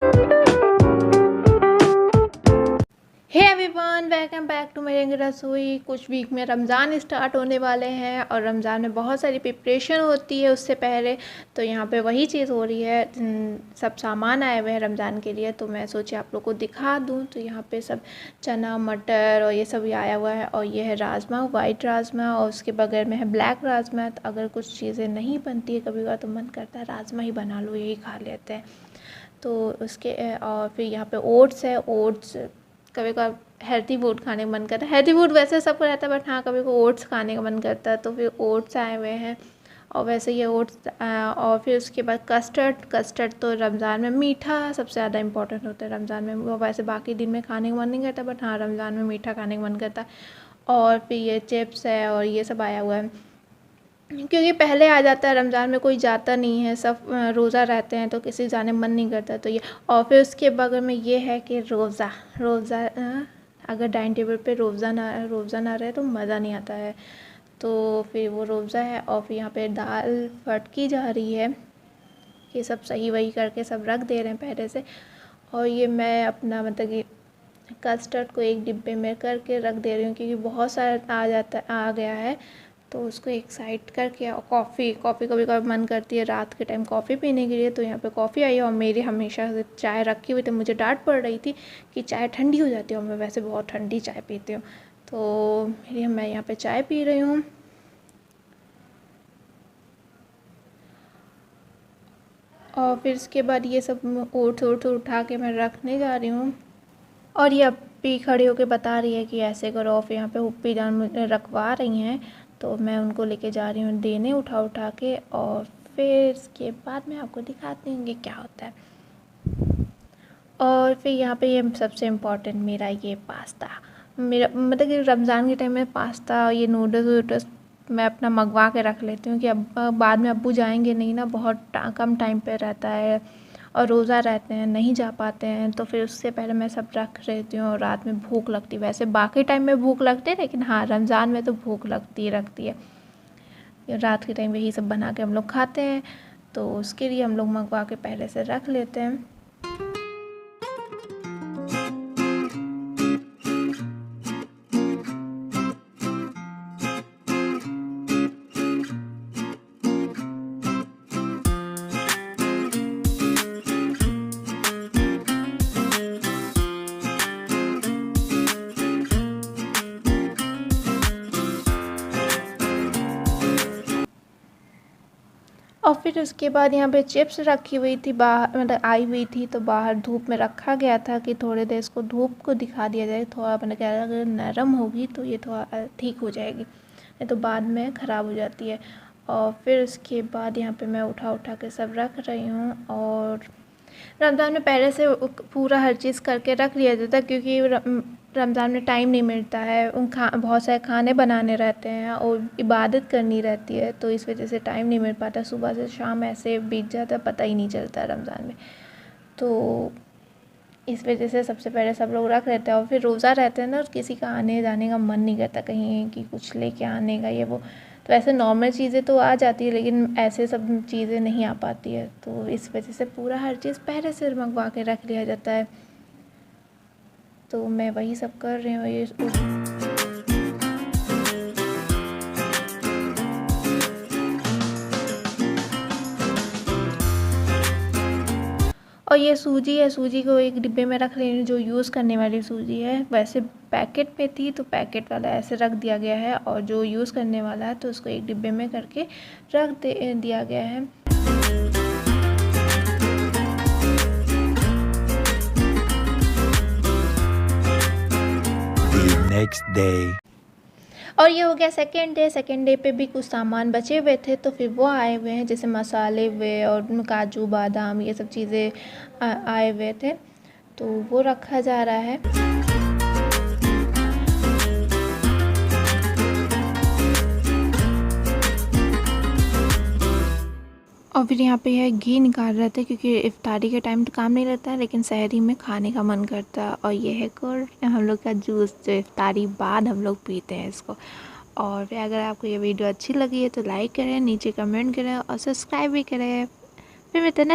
Hey everyone, welcome back to मेरी रसोई। कुछ वीक में रमज़ान स्टार्ट होने वाले हैं और रमज़ान में बहुत सारी प्रिपरेशन होती है उससे पहले। तो यहाँ पे वही चीज़ हो रही है। सब सामान आए हुए हैं रमज़ान के लिए, तो मैं सोची आप लोग को दिखा दूँ। तो यहाँ पे सब चना मटर और ये सब भी आया हुआ है। और ये है राजमा, वाइट राजमा, और उसके बगल में है ब्लैक राजमा। तो अगर कुछ चीज़ें नहीं बनती है कभी कभार तो मन करता है राजमा ही बना लो, यही खा लेते हैं। तो उसके और फिर यहाँ पे ओट्स है। ओट्स कभी कभार हेल्थी फूड खाने का मन करता है। हेल्थी फूड वैसे सबको रहता है, बट हाँ कभी को ओट्स खाने का मन करता है, तो फिर ओट्स आए हुए हैं। और वैसे ये ओट्स और फिर उसके बाद कस्टर्ड। कस्टर्ड तो रमज़ान में मीठा सबसे ज़्यादा इंपॉर्टेंट होता है रमज़ान में। वो वैसे बाकी दिन में खाने का मन नहीं करता, बट हाँ रमज़ान में मीठा खाने का मन करता है। और फिर ये चिप्स है और ये सब आया हुआ है, क्योंकि पहले आ जाता है रमज़ान में, कोई जाता नहीं है, सब रोज़ा रहते हैं, तो किसी जाने मन नहीं करता। तो ये और फिर उसके बगल में ये है कि रोज़ा रोज़ा अगर डाइनिंग टेबल पे रोज़ा ना रहे तो मज़ा नहीं आता है। तो फिर वो रोज़ा है। और फिर यहाँ पे दाल फटकी जा रही है, ये सब सही वही करके सब रख दे रहे हैं पहले से। और ये मैं अपना मतलब कि कस्टर्ड को एक डिब्बे में करके रख दे रही हूँ, क्योंकि बहुत सारा आ गया है। तो उसको एक साइड करके, और कॉफ़ी कभी कभी मन करती है रात के टाइम कॉफ़ी पीने के लिए, तो यहाँ पे कॉफ़ी आई है। और मेरी हमेशा से चाय रखी हुई, तो मुझे डांट पड़ रही थी कि चाय ठंडी हो जाती है, और मैं वैसे बहुत ठंडी चाय पीती हूँ। तो मैं यहाँ पे चाय पी रही हूँ। और फिर इसके बाद ये सब ओट्स उठा के मैं रखने जा रही हूँ। और ये अप्पी खड़ी होकर बता रही है कि ऐसे करो। और फिर यहाँ पे उप्पी जान मुझे रखवा रही हैं, तो मैं उनको लेके जा रही हूँ देने उठा के। और फिर इसके बाद मैं आपको दिखाती हूँ कि क्या होता है। और फिर यहाँ पे ये सबसे इम्पोर्टेंट मेरा ये पास्ता, मेरा मतलब कि रमज़ान के टाइम में पास्ता, ये नूडल्स वूडल्स मैं अपना मंगवा के रख लेती हूँ कि अब बाद में अब्बू जाएंगे नहीं ना, बहुत कम टाइम पे रहता है और रोज़ा रहते हैं, नहीं जा पाते हैं, तो फिर उससे पहले मैं सब रख लेती हूँ। और रात में भूख लगती है, वैसे बाकी टाइम में भूख लगती है, लेकिन हाँ रमज़ान में तो भूख लगती है। रात के टाइम यही सब बना के हम लोग खाते हैं, तो उसके लिए हम लोग मंगवा के पहले से रख लेते हैं। और फिर उसके बाद यहाँ पे चिप्स रखी हुई थी बाहर, मतलब आई हुई थी, तो बाहर धूप में रखा गया था कि थोड़ी देर इसको धूप को दिखा दिया जाए। थोड़ा मतलब क्या, अगर नरम होगी तो ये थोड़ा ठीक हो जाएगी, नहीं तो बाद में ख़राब हो जाती है। और फिर उसके बाद यहाँ पे मैं उठा के सब रख रही हूँ। और रमज़ान में पहले से पूरा हर चीज़ करके रख लिया जाता है, क्योंकि रमज़ान में टाइम नहीं मिलता है, बहुत सारे खाने बनाने रहते हैं और इबादत करनी रहती है, तो इस वजह से टाइम नहीं मिल पाता। सुबह से शाम ऐसे बीत जाता है, पता ही नहीं चलता रमज़ान में। तो इस वजह से सबसे पहले सब लोग रख लेते हैं। और फिर रोज़ा रहते हैं ना, और किसी का आने जाने का मन नहीं करता कहीं कि कुछ लेके आने का ये वो, तो ऐसे नॉर्मल चीज़ें तो आ जाती है, लेकिन ऐसे सब चीज़ें नहीं आ पाती है। तो इस वजह से पूरा हर चीज़ पहले से मंगवा के रख लिया जाता है। तो मैं वही सब कर रही हूँ। ये और ये सूजी है, सूजी को एक डिब्बे में रख रही हूँ, जो यूज़ करने वाली सूजी है। वैसे पैकेट पे थी तो पैकेट वाला ऐसे रख दिया गया है, और जो यूज़ करने वाला है तो उसको एक डिब्बे में करके रख दिया गया है। Next day. और ये हो गया सेकेंड डे पे भी कुछ सामान बचे हुए थे, तो फिर वो आए हुए हैं, जैसे मसाले हुए और काजू बादाम ये सब चीज़ें आए हुए थे, तो वो रखा जा रहा है। और फिर यहाँ पे है घी निकाल रहे थे, क्योंकि इफ्तारी के टाइम तो काम नहीं रहता है, लेकिन सहरी में खाने का मन करता है। और ये है कोल्ड हम लोग का जूस, जो इफ्तारी बाद हम लोग पीते हैं इसको। और फिर अगर आपको ये वीडियो अच्छी लगी है तो लाइक करें, नीचे कमेंट करें और सब्सक्राइब भी करें। फिर मिलते हैं